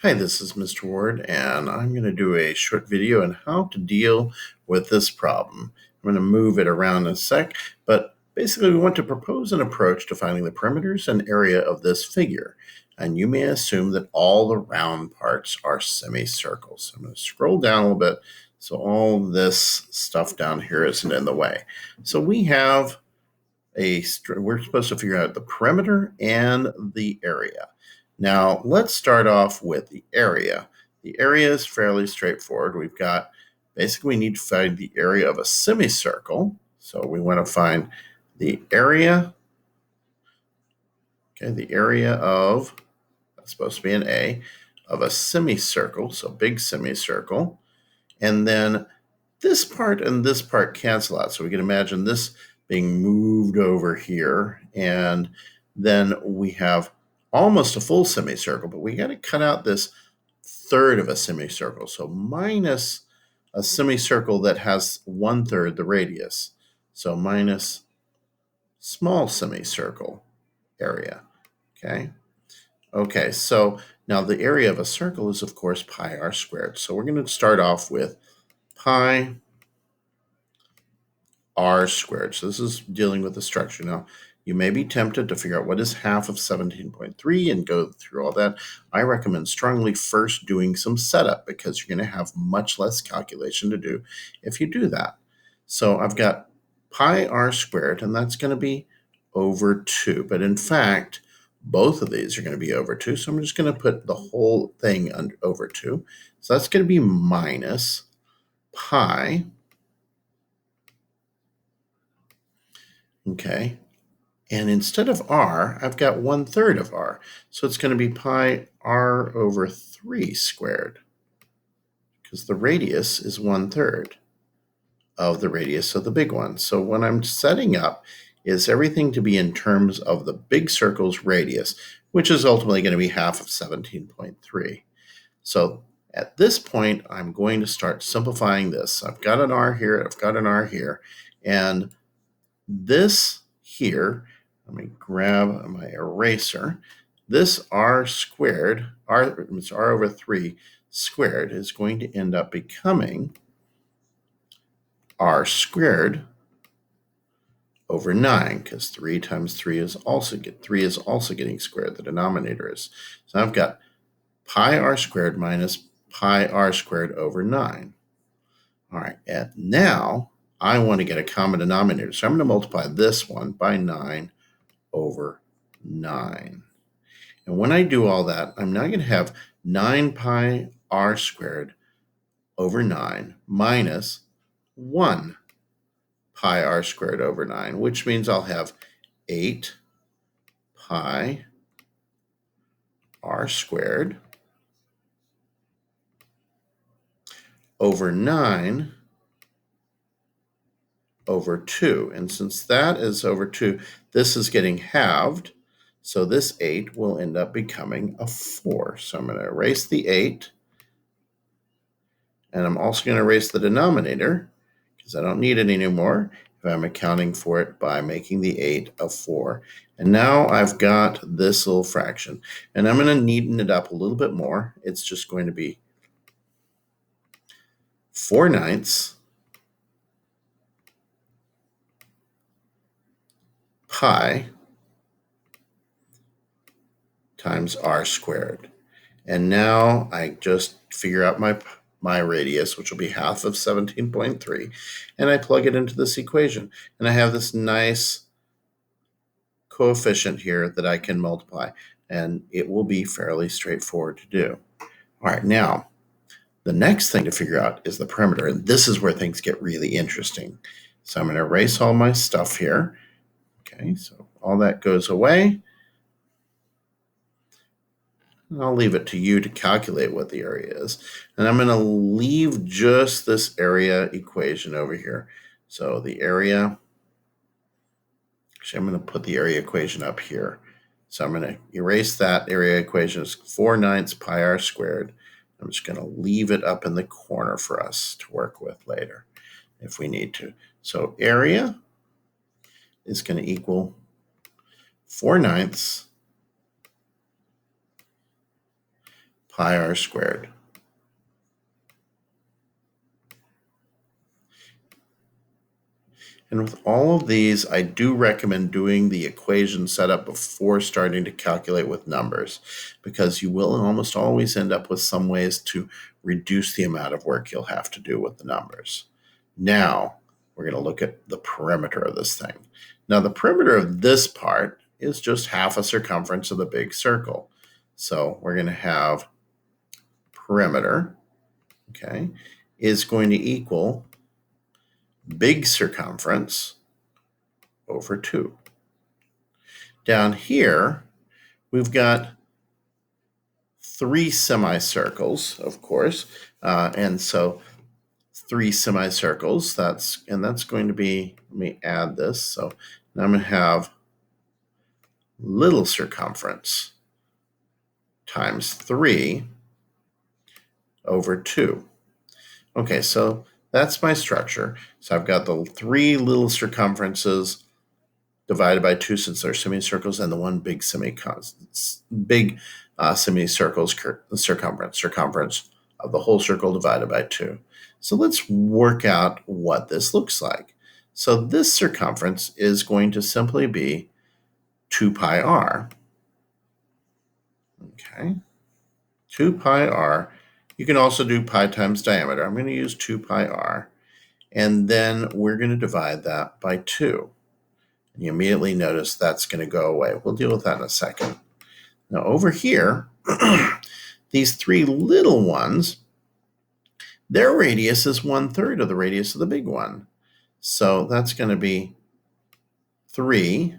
Hi, this is Mr. Ward, and I'm going to do a short video on how to deal with this problem. I'm going to move it around in a sec, but basically we want to propose an approach to finding the perimeters and area of this figure. And you may assume that all the round parts are semicircles. I'm going to scroll down a little bit so all this stuff down here isn't in the way. So we have we're supposed to figure out the perimeter and the area. Now, let's start off with the area. The area is fairly straightforward. We've got, basically, we need to find the area of a semicircle. So we want to find the area, the area of, that's supposed to be an A, of a semicircle, so big semicircle. And then this part and this part cancel out. So we can imagine this being moved over here. And then we have almost a full semicircle, but we got to cut out this third of a semicircle. So minus a semicircle that has 1/3 the radius. So minus small semicircle area. Okay, so now the area of a circle is, of course, pi r squared. So we're going to start off with pi r squared. So this is dealing with the structure. Now, you may be tempted to figure out what is half of 17.3 and go through all that. I recommend strongly first doing some setup because you're going to have much less calculation to do if you do that. So I've got pi r squared, and that's going to be over 2. But in fact, both of these are going to be over 2. So I'm just going to put the whole thing over 2. So that's going to be minus pi. Okay. And instead of r, I've got 1/3 of r. So it's going to be pi r over 3 squared, because the radius is 1/3 of the radius of the big one. So what I'm setting up is everything to be in terms of the big circle's radius, which is ultimately going to be half of 17.3. So at this point, I'm going to start simplifying this. I've got an r here, I've got an r here, and this here, let me grab my eraser. This r squared, it's r over 3 squared, is going to end up becoming r squared over 9, because 3 times 3 is also getting squared. The denominator is. So I've got pi r squared minus pi r squared over 9. All right, and now I want to get a common denominator. So I'm going to multiply this one by 9 over 9. And when I do all that, I'm now going to have 9 pi r squared over 9 minus 1 pi r squared over 9, which means I'll have 8 pi r squared over 9 over 2. And since that is over 2, this is getting halved. So this 8 will end up becoming a 4. So I'm going to erase the 8. And I'm also going to erase the denominator because I don't need it anymore if I'm accounting for it by making the 8 a 4. And now I've got this little fraction. And I'm going to neaten it up a little bit more. It's just going to be 4/9 pi times r squared. And now I just figure out my radius, which will be half of 17.3, and I plug it into this equation. And I have this nice coefficient here that I can multiply, and it will be fairly straightforward to do. All right, now, the next thing to figure out is the perimeter, and this is where things get really interesting. So I'm going to erase all my stuff here. Okay, so all that goes away. And I'll leave it to you to calculate what the area is. And I'm going to leave just this area equation over here. So the area, actually, I'm going to put the area equation up here. So I'm going to erase that area equation. It's 4/9 pi r squared. I'm just going to leave it up in the corner for us to work with later if we need to. So area is going to equal 4/9 pi r squared. And with all of these, I do recommend doing the equation setup before starting to calculate with numbers, because you will almost always end up with some ways to reduce the amount of work you'll have to do with the numbers. Now, we're going to look at the perimeter of this thing. Now, the perimeter of this part is just half a circumference of the big circle. So we're going to have perimeter, okay, is going to equal big circumference over 2. Down here, we've got 3 semicircles, of course, and so 3 semicircles, that's going to be, let me add this, so now I'm going to have little circumference times 3 over 2. Okay, so that's my structure. So I've got the 3 little circumferences divided by 2 since they're semicircles, and the one big semicircle's circumference of the whole circle divided by 2. So let's work out what this looks like. So this circumference is going to simply be 2 pi r. Okay, 2 pi r. You can also do pi times diameter. I'm going to use 2 pi r. And then we're going to divide that by 2. And you immediately notice that's going to go away. We'll deal with that in a second. Now over here, these 3 little ones, their radius is 1/3 of the radius of the big one. So that's going to be 3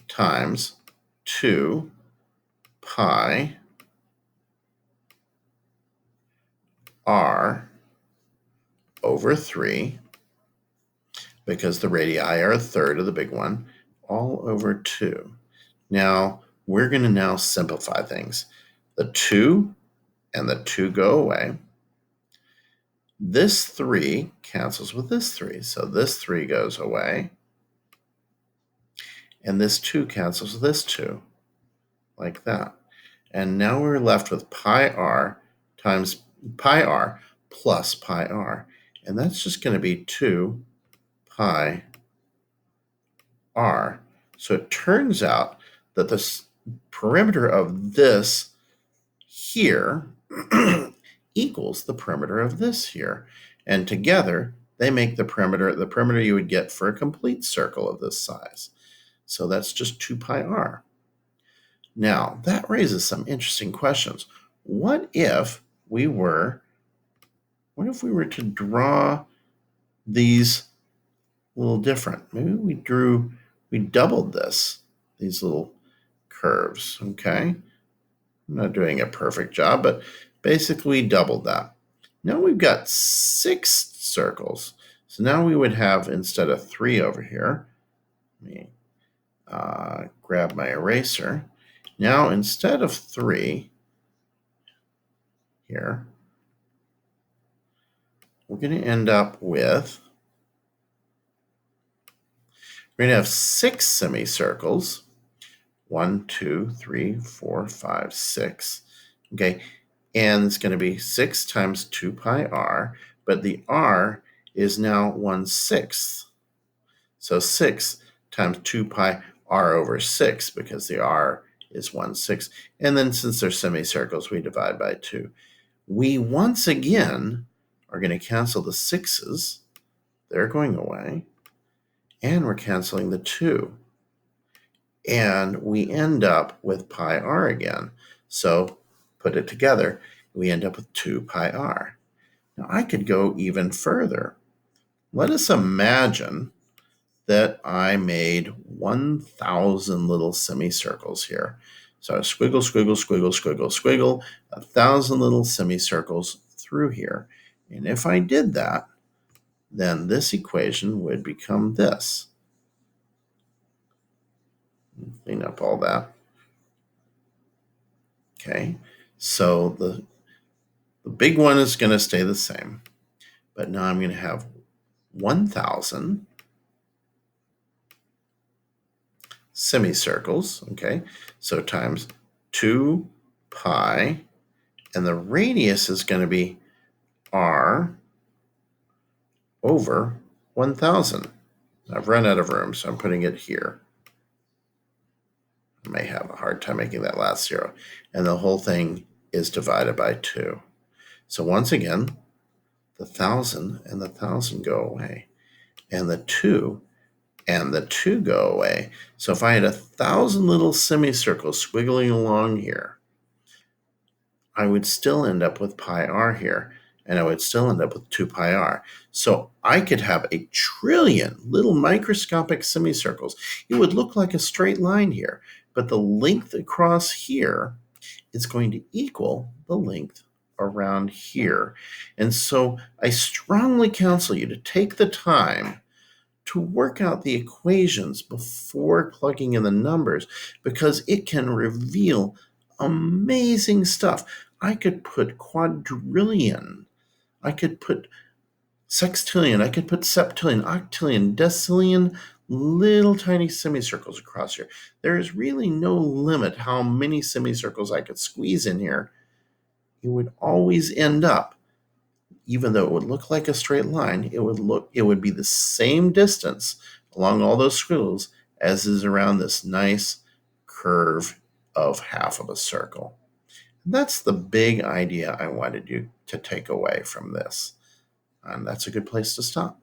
times 2 pi r over 3, because the radii are 1/3 of the big one, all over 2. Now, we're going to now simplify things. The 2 and the 2 go away. This 3 cancels with this 3, so this 3 goes away. And this 2 cancels with this 2, like that. And now we're left with pi r times pi r plus pi r. And that's just going to be 2 pi r. So it turns out that the perimeter of this here equals the perimeter of this here. And together, they make the perimeter you would get for a complete circle of this size. So that's just 2 pi r. Now, that raises some interesting questions. What if we were to draw these a little different? Maybe we doubled these little curves, okay? I'm not doing a perfect job, but basically we doubled that. Now we've got 6 circles. So now we would have, instead of 3 over here, let me grab my eraser. Now instead of 3 here, we're going to end up with, we're going to have 6 semicircles. 1, 2, 3, 4, 5, 6. Okay, and it's going to be 6 times 2 pi r, but the r is now 1/6. So 6 times 2 pi r over 6, because the r is 1/6. And then since they're semicircles, we divide by 2. We once again are going to cancel the 6's. They're going away. And we're canceling the 2. And we end up with pi r again. So put it together, we end up with 2 pi r. Now I could go even further. Let us imagine that I made 1,000 little semicircles here. So squiggle, squiggle, squiggle, squiggle, squiggle, 1,000 little semicircles through here. And if I did that, then this equation would become this. Clean up all that. Okay, so the big one is going to stay the same. But now I'm going to have 1,000 semicircles, okay? So times 2 pi And the radius is going to be r over 1,000. I've run out of room, so I'm putting it here. I may have a hard time making that last zero. And the whole thing is divided by 2. So once again, the 1,000 and the 1,000 go away. And the 2 and the 2 go away. So if I had 1,000 little semicircles squiggling along here, I would still end up with pi r here, and I would still end up with 2 pi r. So I could have a trillion little microscopic semicircles. It would look like a straight line here, but the length across here is going to equal the length around here. And so I strongly counsel you to take the time to work out the equations before plugging in the numbers, because it can reveal amazing stuff. I could put quadrillion, I could put sextillion, I could put septillion, octillion, decillion, little tiny semicircles across here. There is really no limit how many semicircles I could squeeze in here. It would always end up, even though it would look like a straight line, it would be the same distance along all those squiggles as is around this nice curve of half of a circle. That's the big idea I wanted you to take away from this. And that's a good place to stop.